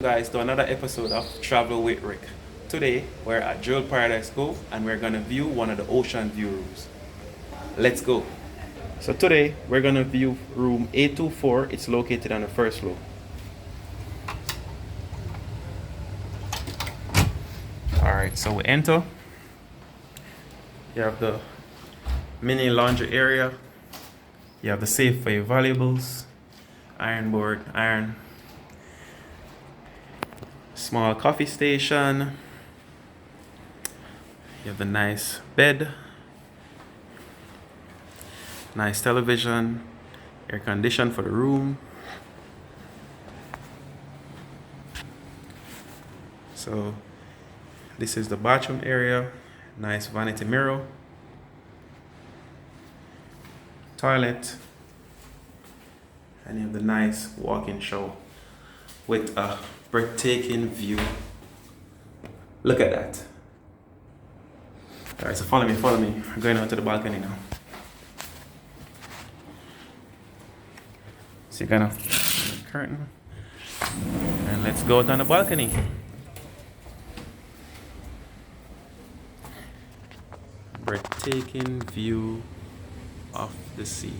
Guys, to another episode of Travel with Rick. Today we're at Paradise Cove and we're gonna view one of the ocean view rooms. Let's go. So today we're gonna view room A24. It's located on the first floor. Alright, so we enter. You have the mini laundry area. You have the safe for your valuables, iron board, iron, small coffee station. You have the nice bed, nice television, air condition for the room. So this is the bathroom area, nice vanity mirror, toilet, and you have the nice walk-in shower with a breathtaking view. Look at that. All right, so follow me. I'm going out to the balcony now. So you're gonna curtain, and let's go out on the balcony. Breathtaking view of the sea.